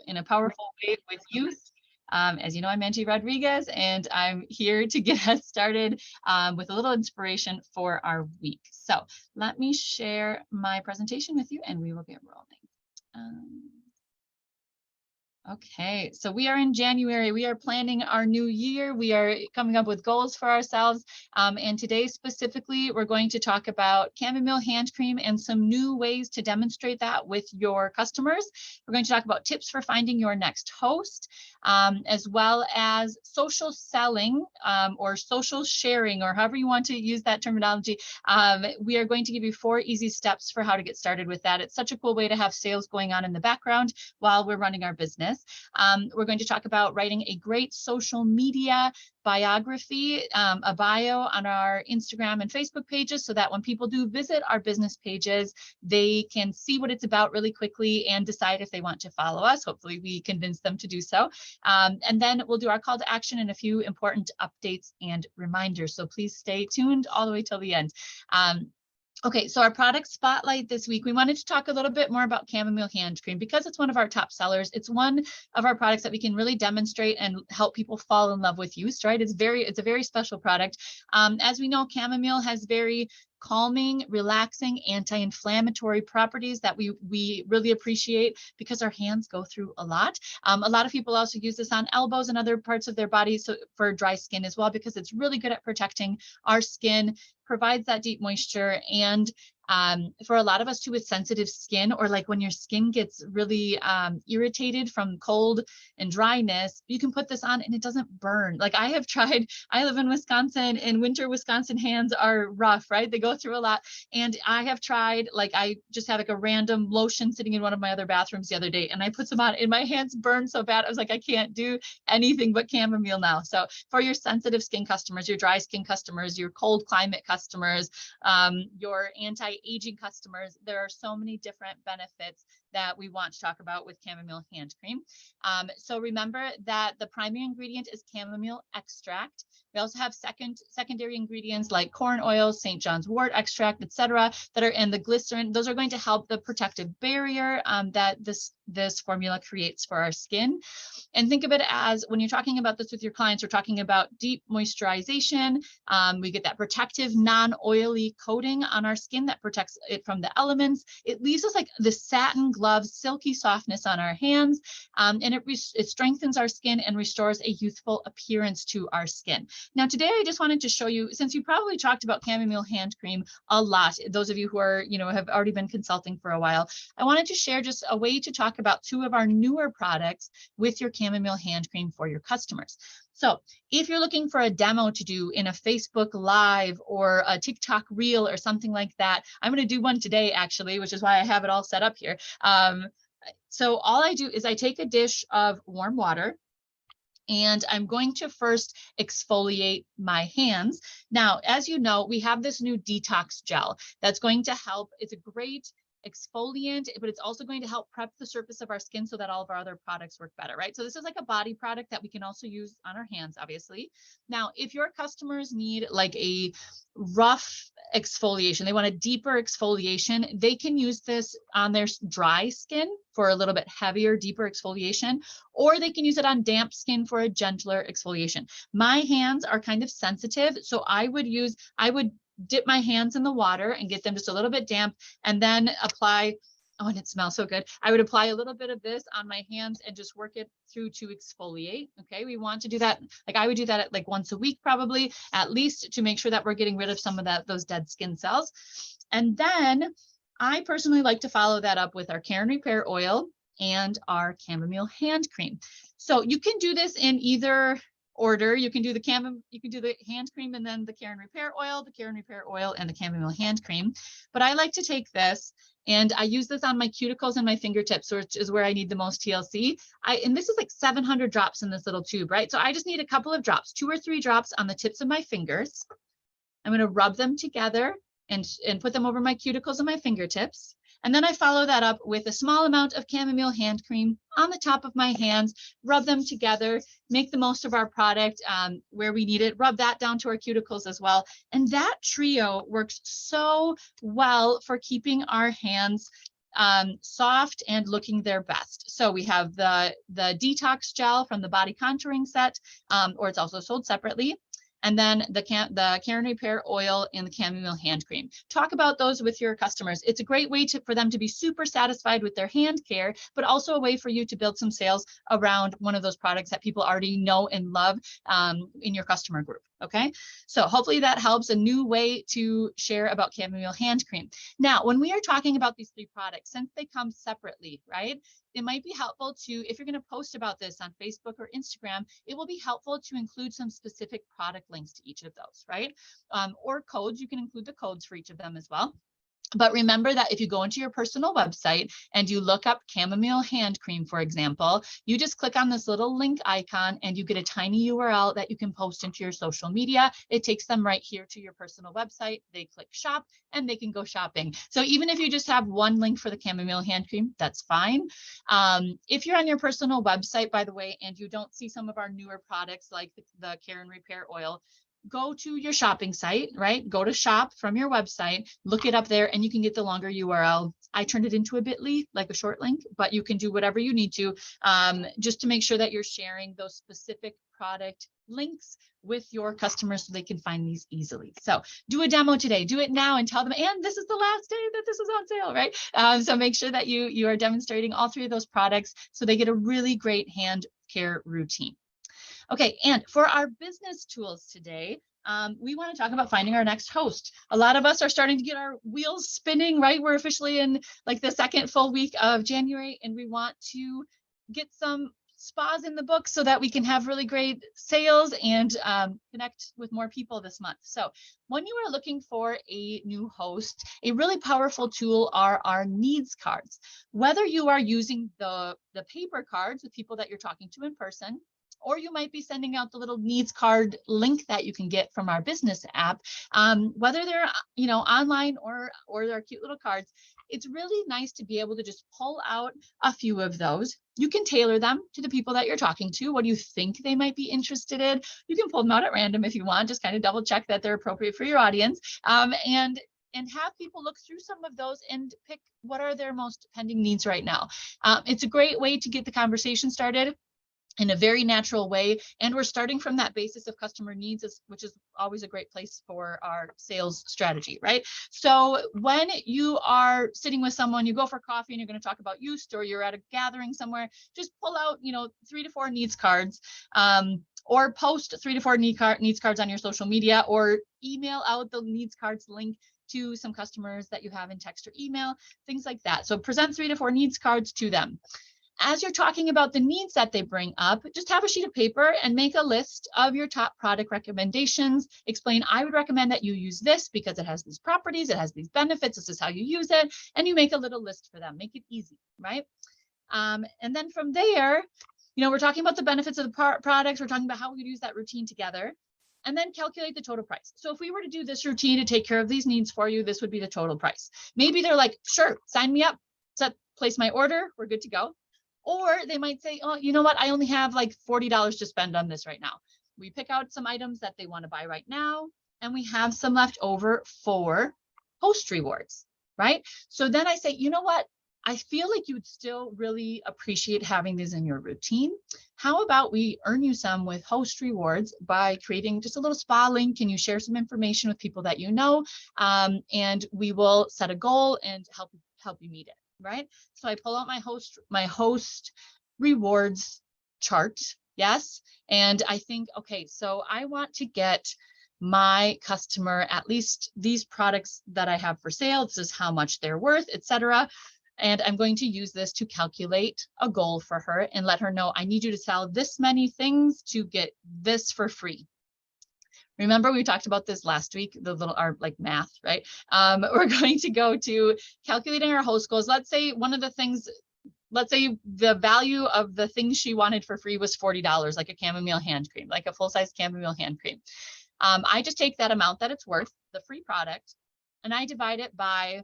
in a powerful way with youth. As you know, I'm Angie Rodriguez, and I'm here to get us started with a little inspiration for our week. So let me share my presentation with you and we will get rolling. Okay, so we are in January. We are planning our new year. We are coming up with goals for ourselves. And today specifically, we're going to talk about chamomile hand cream and some new ways to demonstrate that with your customers. We're going to talk about tips for finding your next host, as well as social selling or social sharing, or however you want to use that terminology. We are going to give you 4 easy steps for how to get started with that. It's such a cool way to have sales going on in the background while we're running our business. We're going to talk about writing a great social media biography, a bio on our Instagram and Facebook pages, so that when people do visit our business pages, they can see what it's about really quickly and decide if they want to follow us. Hopefully we convince them to do so. And then we'll do our call to action and a few important updates and reminders. So please stay tuned all the way till the end. Okay, so our product spotlight this week, we wanted to talk a little bit more about chamomile hand cream because it's one of our top sellers. It's one of our products that we can really demonstrate and help people fall in love with use, right? It's a very special product. As we know, chamomile has very calming, relaxing, anti-inflammatory properties that we really appreciate because our hands go through a lot. A lot of people also use this on elbows and other parts of their body, so for dry skin as well, because it's really good at protecting our skin, provides that deep moisture. And for a lot of us too with sensitive skin, or like when your skin gets really irritated from cold and dryness, you can put this on and it doesn't burn. Like I have tried, I live in Wisconsin, and winter Wisconsin hands are rough, right? They go through a lot. And I have tried, like I just had like a random lotion sitting in one of my other bathrooms the other day, and I put some on and my hands burned so bad. I was like, I can't do anything but chamomile now. So for your sensitive skin customers, your dry skin customers, your cold climate customers, your anti-aging customers, there are so many different benefits that we want to talk about with chamomile hand cream. So remember that the primary ingredient is chamomile extract. We also have secondary ingredients like corn oil, St. John's wort extract, etc., that are in the glycerin. Those are going to help the protective barrier that this formula creates for our skin. And think of it as, when you're talking about this with your clients, we're talking about deep moisturization. We get that protective, non-oily coating on our skin that protects it from the elements. It leaves us like the satin gloves, silky softness on our hands, and it strengthens our skin and restores a youthful appearance to our skin. Now, today I just wanted to show you, since you probably talked about chamomile hand cream a lot, those of you who are, have already been consulting for a while, I wanted to share just a way to talk about 2 of our newer products with your chamomile hand cream for your customers. So if you're looking for a demo to do in a Facebook Live or a TikTok Reel or something like that, I'm going to do one today, actually, which is why I have it all set up here. So all I do is I take a dish of warm water, and I'm going to first exfoliate my hands. Now, as you know, we have this new detox gel that's going to help. It's a great exfoliant, but it's also going to help prep the surface of our skin so that all of our other products work better, right? So this is like a body product that we can also use on our hands, obviously. Now, if your customers need like a rough exfoliation, they want a deeper exfoliation, they can use this on their dry skin for a little bit heavier, deeper exfoliation, or they can use it on damp skin for a gentler exfoliation. My hands are kind of sensitive, so I would dip my hands in the water and get them just a little bit damp, and then apply, oh, and it smells so good. I would apply a little bit of this on my hands and just work it through to exfoliate. Okay, we want to do that. Like I would do that like once a week, probably, at least, to make sure that we're getting rid of some of those dead skin cells. And then I personally like to follow that up with our Care and Repair oil and our chamomile hand cream. So you can do this in either order. You can do the hand cream and then the Care and Repair oil, the Care and Repair oil and the chamomile hand cream. But I like to take this and I use this on my cuticles and my fingertips, which is where I need the most TLC. And this is like 700 drops in this little tube, right? So I just need a couple of drops, 2 or 3 drops on the tips of my fingers. I'm going to rub them together and put them over my cuticles and my fingertips. And then I follow that up with a small amount of chamomile hand cream on the top of my hands, rub them together, make the most of our product where we need it, rub that down to our cuticles as well. And that trio works so well for keeping our hands soft and looking their best. So we have the detox gel from the body contouring set, or it's also sold separately. And then the Care and Repair oil and the chamomile hand cream. Talk about those with your customers. It's a great way for them to be super satisfied with their hand care, but also a way for you to build some sales around one of those products that people already know and love in your customer group. Okay, so hopefully that helps. A new way to share about chamomile hand cream. Now, when we are talking about these 3 products, since they come separately, right, it might be helpful to, if you're going to post about this on Facebook or Instagram, it will be helpful to include some specific product links to each of those, right? Or codes. You can include the codes for each of them as well. But remember that if you go into your personal website and you look up chamomile hand cream, for example, you just click on this little link icon and you get a tiny URL that you can post into your social media. It takes them right here to your personal website. They click shop and they can go shopping. So even if you just have one link for the chamomile hand cream, that's fine. If you're on your personal website, by the way, and you don't see some of our newer products like the Care and Repair oil, go to your shopping site, right? Go to shop from your website, look it up there, and you can get the longer URL. I turned it into a bit.ly, like a short link, but you can do whatever you need to, just to make sure that you're sharing those specific product links with your customers so they can find these easily. So do a demo today, do it now, and tell them, and this is the last day that this is on sale, right? So make sure that you are demonstrating all 3 of those products so they get a really great hand care routine. Okay, and for our business tools today, we want to talk about finding our next host. A lot of us are starting to get our wheels spinning, right? We're officially in like the 2nd full week of January, and we want to get some spas in the book so that we can have really great sales and connect with more people this month. So when you are looking for a new host, a really powerful tool are our needs cards. Whether you are using the paper cards with people that you're talking to in person, or you might be sending out the little needs card link that you can get from our business app, whether they're online or they're cute little cards. It's really nice to be able to just pull out a few of those. You can tailor them to the people that you're talking to. What do you think they might be interested in? You can pull them out at random if you want, just kind of double check that they're appropriate for your audience, and have people look through some of those and pick what are their most pending needs right now. It's a great way to get the conversation started in a very natural way. And we're starting from that basis of customer needs, which is always a great place for our sales strategy, right? So when you are sitting with someone, you go for coffee and you're going to talk about use, or you're at a gathering somewhere, just pull out, 3 to 4 needs cards, or post 3 to 4 needs cards on your social media, or email out the needs cards link to some customers that you have in text or email, things like that. So present 3 to 4 needs cards to them. As you're talking about the needs that they bring up, just have a sheet of paper and make a list of your top product recommendations. Explain, I would recommend that you use this because it has these properties, it has these benefits, this is how you use it, and you make a little list for them. Make it easy, right? And then from there, we're talking about the benefits of the products, we're talking about how we could use that routine together, and then calculate the total price. So if we were to do this routine to take care of these needs for you, this would be the total price. Maybe they're like, sure, sign me up, place my order, we're good to go. Or they might say, oh, you know what? I only have like $40 to spend on this right now. We pick out some items that they want to buy right now, and we have some left over for host rewards, right? So then I say, you know what? I feel like you'd still really appreciate having these in your routine. How about we earn you some with host rewards by creating just a little spa link? Can you share some information with people that you know? And we will set a goal and help you meet it. Right? So I pull out my host rewards chart. Yes. And I think, okay, so I want to get my customer at least these products that I have for sale. This is how much they're worth, etc. And I'm going to use this to calculate a goal for her and let her know, I need you to sell this many things to get this for free. Remember, we talked about this last week, our math, right? We're going to go to calculating our host goals. Let's say the value of the things she wanted for free was $40, like a chamomile hand cream, like a full-size chamomile hand cream. I just take that amount that it's worth, the free product, and I divide it by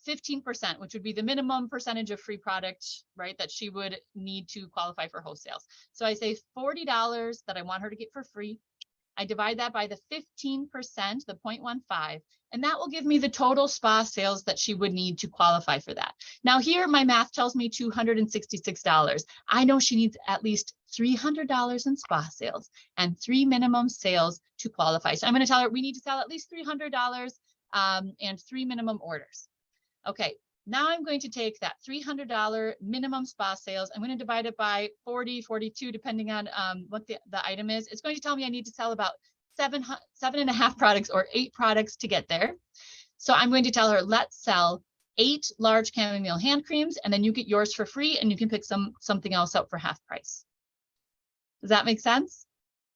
15%, which would be the minimum percentage of free product, right, that she would need to qualify for host sales. So I say $40 that I want her to get for free. I divide that by the 15%, the 0.15, and that will give me the total spa sales that she would need to qualify for that. Now here, my math tells me $266. I know she needs at least $300 in spa sales and 3 minimum sales to qualify. So I'm going to tell her we need to sell at least $300 and 3 minimum orders. Okay, now I'm going to take that $300 minimum spa sales. I'm going to divide it by 40, 42, depending on what the item is. It's going to tell me I need to sell about 7.5 products or 8 products to get there. So I'm going to tell her, let's sell 8 large chamomile hand creams, and then you get yours for free, and you can pick something else up for half price. Does that make sense?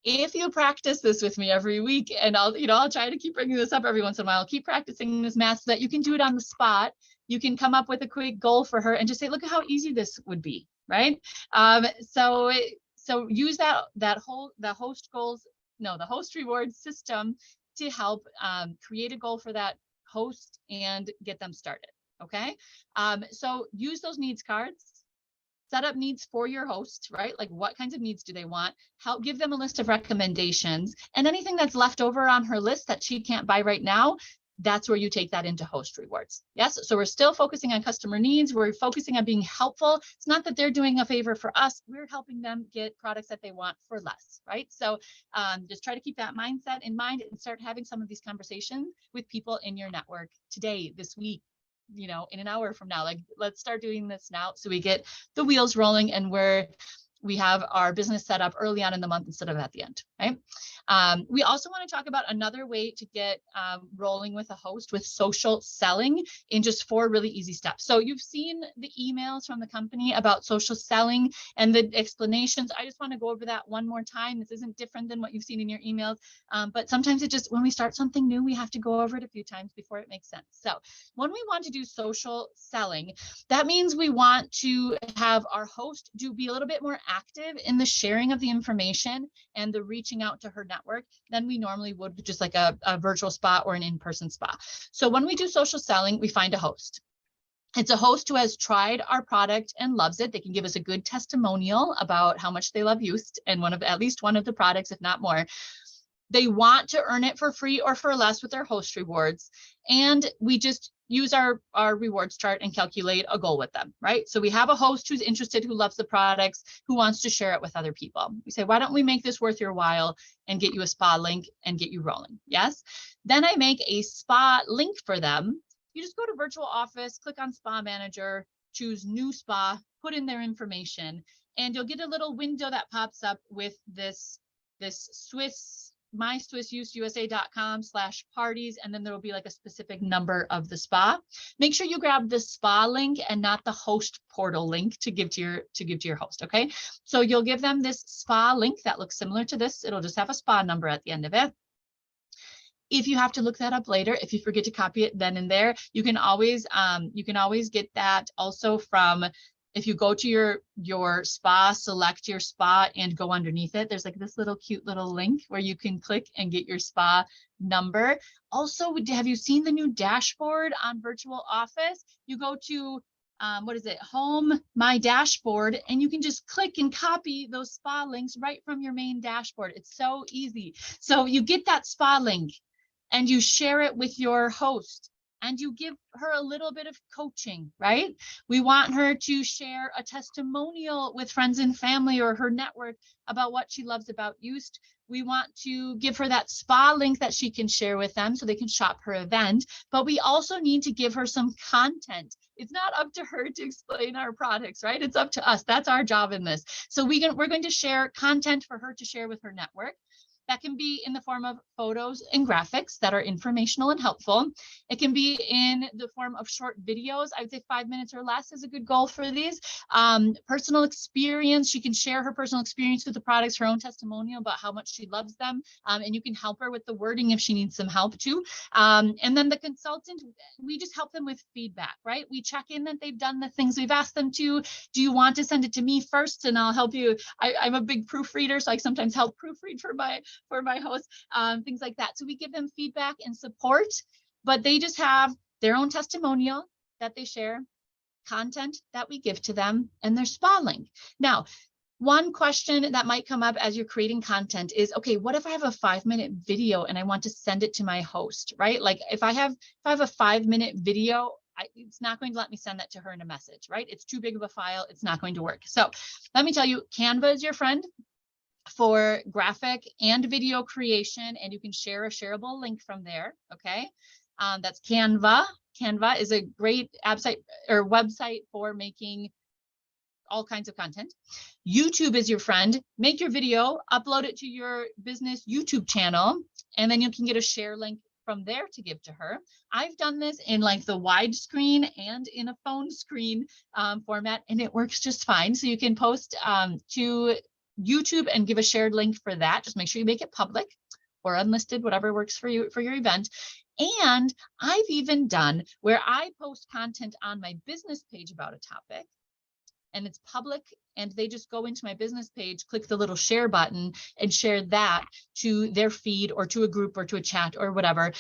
If you practice this with me every week, and I'll try to keep bringing this up every once in a while, keep practicing this math so that you can do it on the spot. You can come up with a quick goal for her and just say, look at how easy this would be, right? So use the host reward system to help create a goal for that host and get them started. Okay. So use those needs cards. Set up needs for your host, right? Like what kinds of needs do they want? Help give them a list of recommendations, and anything that's left over on her list that she can't buy right now, that's where you take that into host rewards. Yes. So we're still focusing on customer needs. We're focusing on being helpful. It's not that they're doing a favor for us. We're helping them get products that they want for less, right? So just try to keep that mindset in mind and start having some of these conversations with people in your network today, this week, in an hour from now. Like, let's start doing this now so we get the wheels rolling and we have our business set up early on in the month instead of at the end, right? We also want to talk about another way to get rolling with a host with social selling in just 4 really easy steps. So you've seen the emails from the company about social selling and the explanations. I just want to go over that one more time. This isn't different than what you've seen in your emails, but sometimes when we start something new, we have to go over it a few times before it makes sense. So when we want to do social selling, that means we want to have our host be a little bit more active in the sharing of the information and the reaching out to her network than we normally would with just like a virtual spa or an in-person spa. So when we do social selling, we find a host. It's a host who has tried our product and loves it. They can give us a good testimonial about how much they love Yoast and at least one of the products, if not more. They want to earn it for free or for less with their host rewards. And we just use our rewards chart and calculate a goal with them, right? So we have a host who's interested, who loves the products, who wants to share it with other people. We say, why don't we make this worth your while and get you a spa link and get you rolling? Yes. Then I make a spa link for them. You just go to Virtual Office, click on Spa Manager, choose New Spa, put in their information, and you'll get a little window that pops up with this myswissusa.com/parties, and then there will be like a specific number of the spa. Make sure you grab the spa link and not the host portal link to give to your host. Okay, so you'll give them this spa link that looks similar to this. It'll just have a spa number at the end of it. If you have to look that up later, if you forget to copy it then and there, you can always get that also from, if you go to your spa, select your spa and go underneath it, there's like this little cute little link where you can click and get your spa number. Also, have you seen the new dashboard on Virtual Office? You go to Home, My Dashboard, and you can just click and copy those spa links right from your main dashboard. It's so easy. So you get that spa link and you share it with your host, and you give her a little bit of coaching, right? We want her to share a testimonial with friends and family or her network about what she loves about Yoast. We want to give her that spa link that she can share with them so they can shop her event, but we also need to give her some content. It's not up to her to explain our products, right? It's up to us. That's our job in this. So we're going to share content for her to share with her network. That can be in the form of photos and graphics that are informational and helpful. It can be in the form of short videos. I would say 5 minutes or less is a good goal for these. Personal experience. She can share her personal experience with the products, her own testimonial about how much she loves them. And you can help her with the wording if she needs some help too. And then the consultant, we just help them with feedback, right? We check in that they've done the things we've asked them to. Do you want to send it to me first? And I'll help you. I'm a big proofreader, so I sometimes help proofread for my host, things like that. So we give them feedback and support, but they just have their own testimonial that they share, content that we give to them, and their spa link. Now, One question that might come up as you're creating content is, okay, what if I have a 5-minute video and I want to send it to my host, right? Like if I have a 5-minute video, it's not going to let me send that to her in a message, right? It's too big of a file. It's not going to work. So let me tell you, Canva is your friend for graphic and video creation, and you can share a shareable link from there. Okay. That's Canva. Canva is a great website for making all kinds of content. YouTube is your friend. Make your video, upload it to your business YouTube channel, and then you can get a share link from there to give to her. I've done this in like the widescreen and in a phone screen format, and it works just fine. So you can post to YouTube and give a shared link for that. Just make sure you make it public or unlisted, whatever works for you for your event. And I've even done where I post content on my business page about a topic, and it's public, and they just go into my business page, click the little share button, and share that to their feed or to a group or to a chat or whatever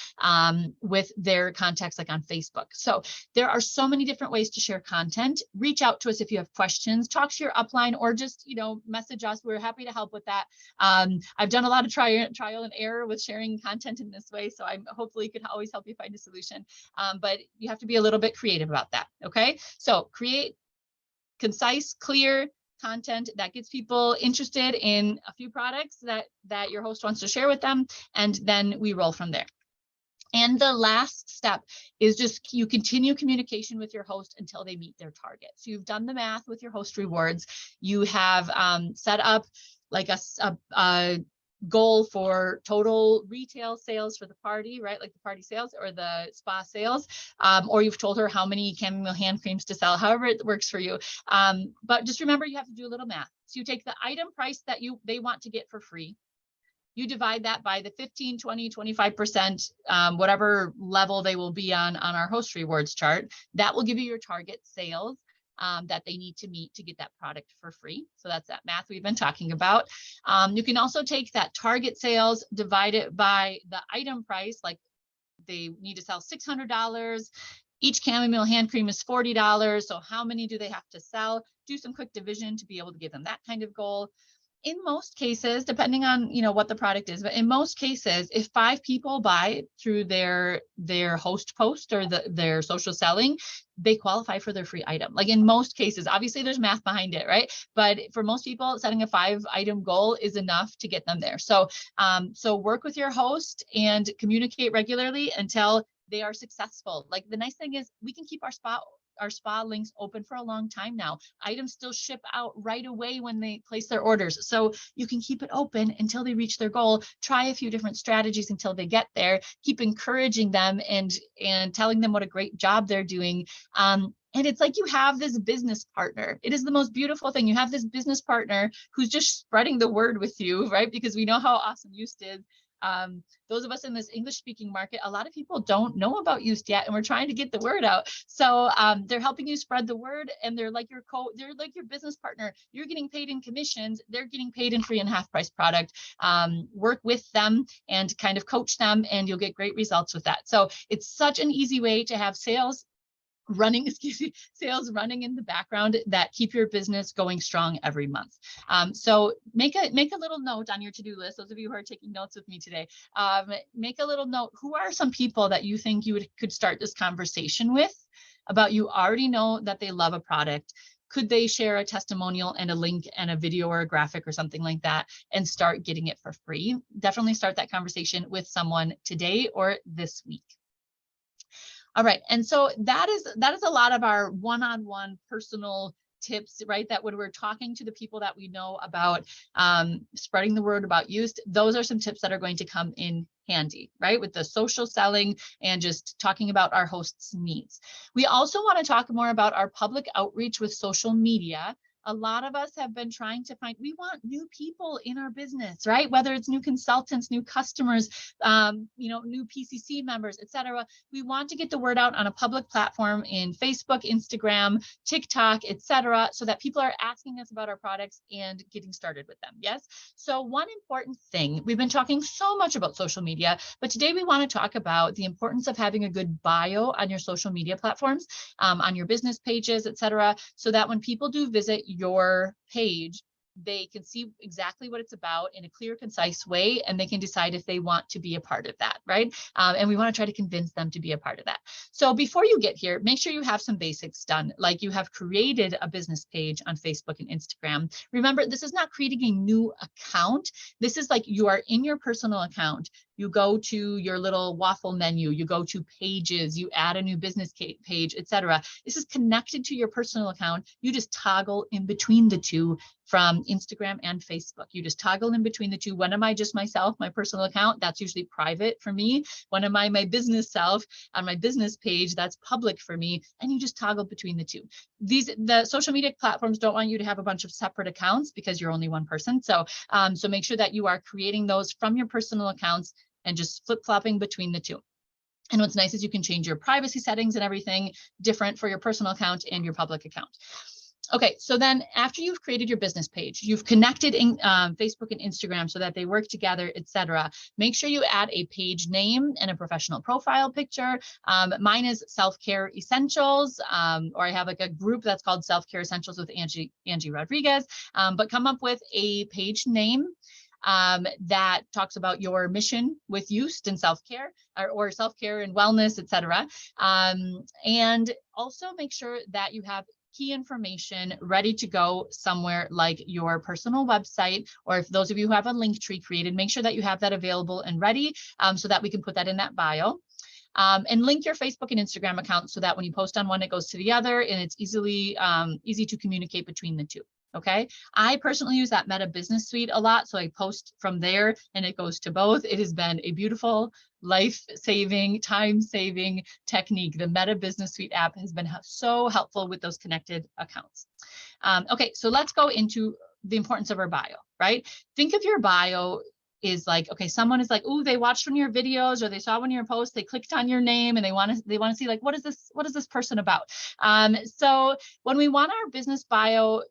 with their contacts, like on Facebook. So there are so many different ways to share content. Reach out to us if you have questions, talk to your upline, or just, message us. We're happy to help with that. I've done a lot of trial and error with sharing content in this way, so I hopefully could always help you find a solution. But you have to be a little bit creative about that. Okay, so create concise, clear content that gets people interested in a few products that your host wants to share with them, and then we roll from there. And the last step is just you continue communication with your host until they meet their target. So you've done the math with your host rewards. You have set up like a goal for total retail sales for the party, right? Like the party sales or the spa sales, or you've told her how many chamomile hand creams to sell, however it works for you. But just remember, you have to do a little math. So you take the item price that they want to get for free. You divide that by the 15, 20, 25%, whatever level they will be on our host rewards chart. That will give you your target sales that they need to meet to get that product for free. So that's that math we've been talking about. You can also take that target sales, divide it by the item price, like they need to sell $600. Each chamomile hand cream is $40. So how many do they have to sell? Do some quick division to be able to give them that kind of goal. In most cases, depending on what the product is, but in most cases, if 5 people buy through their host post or their social selling, they qualify for their free item. Like in most cases, obviously there's math behind it, right? But for most people, setting a 5-item goal is enough to get them there. So work with your host and communicate regularly until they are successful. Like the nice thing is we can keep our spa links open for a long time now. Items still ship out right away when they place their orders. So you can keep it open until they reach their goal. Try a few different strategies until they get there. Keep encouraging them and telling them what a great job they're doing. And it's like you have this business partner. It is the most beautiful thing. You have this business partner who's just spreading the word with you, right? Because we know how awesome Yoast is. Those of us in this English speaking market, a lot of people don't know about Yoast yet, and we're trying to get the word out. So they're helping you spread the word, and they're like your business partner. You're getting paid in commissions. They're getting paid in free and half price product. Work with them and kind of coach them, and you'll get great results with that. So it's such an easy way to have sales running in the background that keep your business going strong every month. So make a little note on your to-do list. Those of you who are taking notes with me today, make a little note. Who are some people that you think you could start this conversation with about? You already know that they love a product. Could they share a testimonial and a link and a video or a graphic or something like that and start getting it for free? Definitely start that conversation with someone today or this week. All right, and so that is a lot of our one-on-one personal tips, right? That when we're talking to the people that we know about spreading the word about Yoast, those are some tips that are going to come in handy, right? With the social selling and just talking about our hosts' needs. We also want to talk more about our public outreach with social media. A lot of us have been trying to we want new people in our business, right? Whether it's new consultants, new customers, new PCC members, etc. We want to get the word out on a public platform in Facebook, Instagram, TikTok, etc., so that people are asking us about our products and getting started with them. Yes. So one important thing, we've been talking so much about social media, but today we want to talk about the importance of having a good bio on your social media platforms, on your business pages, etc., so that when people do visit your page, they can see exactly what it's about in a clear, concise way, and they can decide if they want to be a part of that, right? And we want to try to convince them to be a part of that. So before you get here, make sure you have some basics done, like you have created a business page on Facebook and Instagram. Remember, this is not creating a new account. This is like you are in your personal account. You go to your little waffle menu, you go to pages, you add a new business page, etc. This is connected to your personal account. You just toggle in between the two from Instagram and Facebook. You just toggle in between the two. When am I just myself, my personal account? That's usually private for me. When am I my business self on my business page? That's public for me. And you just toggle between the two. The social media platforms don't want you to have a bunch of separate accounts because you're only one person. So make sure that you are creating those from your personal accounts and just flip-flopping between the two. And what's nice is you can change your privacy settings and everything different for your personal account and your public account. Okay, so then after you've created your business page, you've connected in Facebook and Instagram so that they work together, etc. Make sure you add a page name and a professional profile picture. Mine is Self-Care Essentials, or I have like a group that's called Self-Care Essentials with Angie Rodriguez, but come up with a page name that talks about your mission with Youst and self-care or self-care and wellness, etc. And also make sure that you have key information ready to go somewhere like your personal website, or if those of you who have a link tree created, make sure that you have that available and ready so that we can put that in that bio. And link your Facebook and Instagram accounts so that when you post on one, it goes to the other and it's easy to communicate between the two. Okay, I personally use that Meta Business Suite a lot, so I post from there and it goes to both. It has been a beautiful, life-saving, time-saving technique. The Meta Business Suite app has been so helpful with those connected accounts. Okay, so let's go into the importance of our bio, right? Think of your bio is like, okay, someone is like, oh, they watched one of your videos or they saw one of your posts, they clicked on your name and they want to see like, what is this person about? So when we want our business bio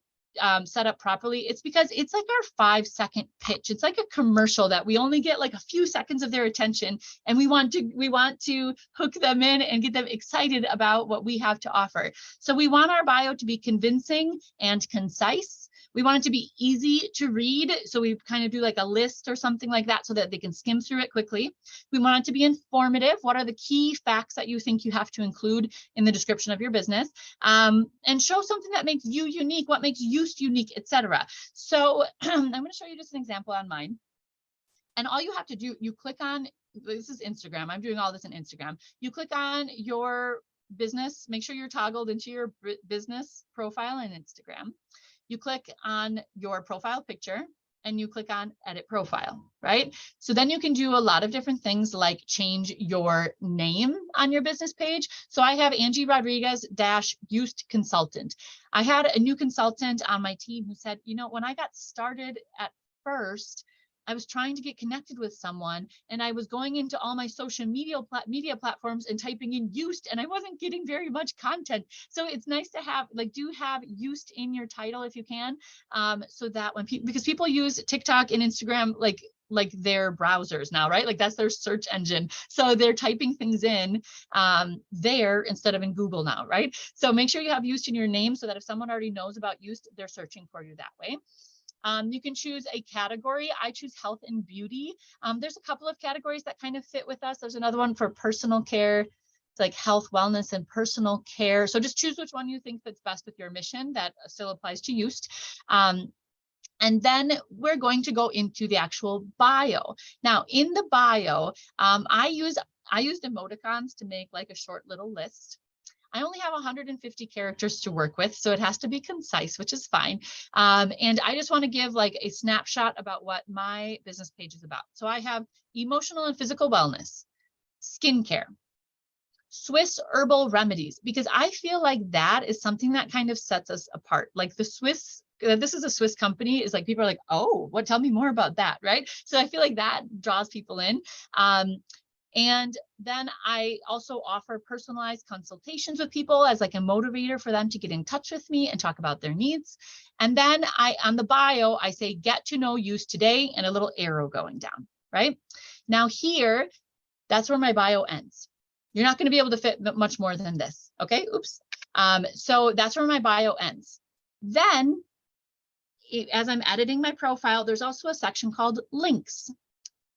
set up properly, it's because it's like our 5-second pitch. It's like a commercial that we only get like a few seconds of their attention, and we want to hook them in and get them excited about what we have to offer. So we want our bio to be convincing and concise. We want it to be easy to read. So we kind of do like a list or something like that so that they can skim through it quickly. We want it to be informative. What are the key facts that you think you have to include in the description of your business? And show something that makes you unique, what makes Youst unique, etc. So I'm going to show you just an example on mine. And all you have to do, you click on, this is Instagram. I'm doing all this in Instagram. You click on your business, make sure you're toggled into your business profile in Instagram. You click on your profile picture and you click on edit profile, right? So then you can do a lot of different things like change your name on your business page. So I have Angie Rodriguez Youst Consultant. I had a new consultant on my team who said, you know, when I got started at first, I was trying to get connected with someone and I was going into all my social media platforms and typing in Youst and I wasn't getting very much content. So it's nice to have, like, do have Youst in your title if you can, so that when because people use TikTok and Instagram like their browsers now, right? Like that's their search engine. So they're typing things in there instead of in Google now, right? So make sure you have Youst in your name so that if someone already knows about Youst, they're searching for you that way. You can choose a category. I choose health and beauty. There's a couple of categories that kind of fit with us. There's another one for personal care. It's like health, wellness, and personal care. So just choose which one you think fits best with your mission that still applies to Youst. And then we're going to go into the actual bio. Now in the bio, I used emoticons to make like a short little list. I only have 150 characters to work with, so it has to be concise, which is fine. And I just want to give like a snapshot about what my business page is about. So I have emotional and physical wellness, skincare, Swiss herbal remedies, because I feel like that is something that kind of sets us apart. Like the Swiss, this is a Swiss company, is like people are like, oh, tell me more about that, right? So I feel like that draws people in. And then I also offer personalized consultations with people as like a motivator for them to get in touch with me and talk about their needs. And then on the bio, I say, get to know Youst today, and a little arrow going down, right? Now here, that's where my bio ends. You're not going to be able to fit much more than this. Okay, oops. So that's where my bio ends. Then as I'm editing my profile, there's also a section called links.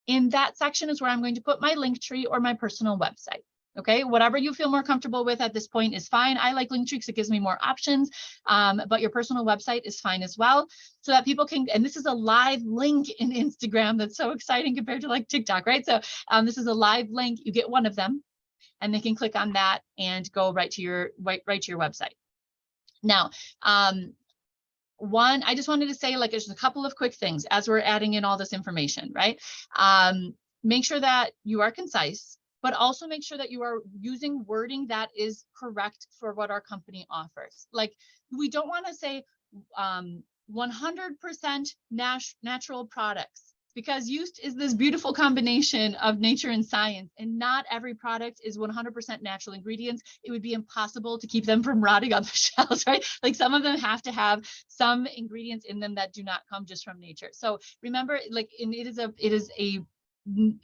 In that section is where I'm going to put my link tree or my personal website. Okay, whatever you feel more comfortable with at this point is fine. I like Linktree because it gives me more options, but your personal website is fine as well, so that people can, and this is a live link in Instagram that's so exciting compared to like TikTok, right? So this is a live link. You get one of them, and they can click on that and go right to your website. Now, I just wanted to say, like, there's a couple of quick things as we're adding in all this information, right? Make sure that you are concise, but also make sure that you are using wording that is correct for what our company offers. Like, we don't want to say 100% natural products, because yeast is this beautiful combination of nature and science, and not every product is 100% natural ingredients. It would be impossible to keep them from rotting on the shelves, right? Like, some of them have to have some ingredients in them that do not come just from nature. So remember, like,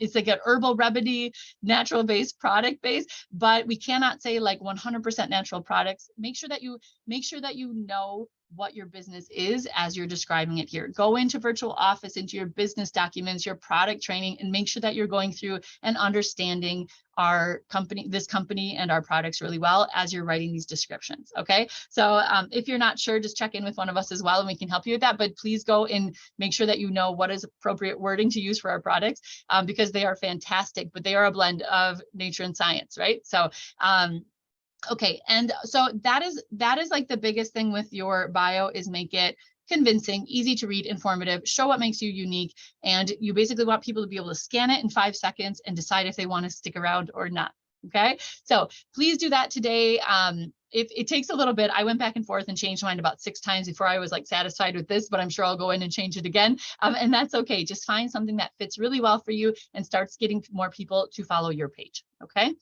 it's like an herbal remedy, natural based product base, but we cannot say like 100% natural products. Make sure that you know what your business is as you're describing it here. Go into Virtual Office, into your business documents, your product training, and make sure that you're going through and understanding this company and our products really well as you're writing these descriptions. Okay, so if you're not sure, just check in with one of us as well, and we can help you with that. But please go and make sure that you know what is appropriate wording to use for our products, because they are fantastic, but they are a blend of nature and science, right? So okay, and so that is like the biggest thing with your bio, is make it convincing, easy to read, informative, show what makes you unique, and you basically want people to be able to scan it in 5 seconds and decide if they want to stick around or not. Okay, so please do that today. It takes a little bit. I went back and forth and changed mine about 6 times before I was like satisfied with this, but I'm sure I'll go in and change it again. And that's okay. Just find something that fits really well for you and starts getting more people to follow your page. Okay.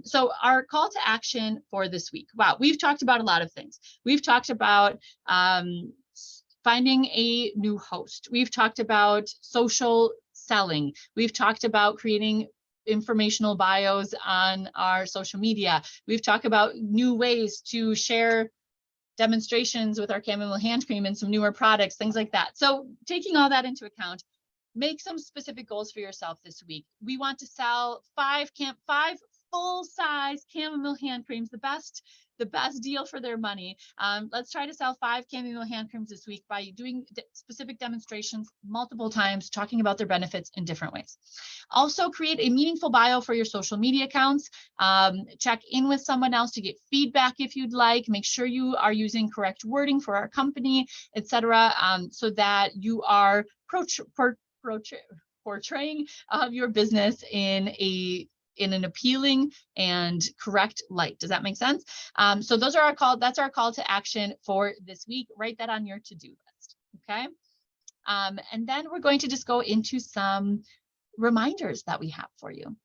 So our call to action for this week. Wow, we've talked about a lot of things. We've talked about finding a new host. We've talked about social selling. We've talked about creating informational bios on our social media. We've talked about new ways to share demonstrations with our chamomile hand cream and some newer products, things like that. So taking all that into account, make some specific goals for yourself this week. We want to sell 5 full-size chamomile hand creams, the best deal for their money. Let's try to sell 5 chamomile hand creams this week by doing specific demonstrations multiple times, talking about their benefits in different ways. Also, create a meaningful bio for your social media accounts. Check in with someone else to get feedback if you'd like. Make sure you are using correct wording for our company, etc., so that you are portraying your business in an appealing and correct light. Does that make sense? So that's our call to action for this week. Write that on your to-do list. Okay. And then we're going to just go into some reminders that we have for you.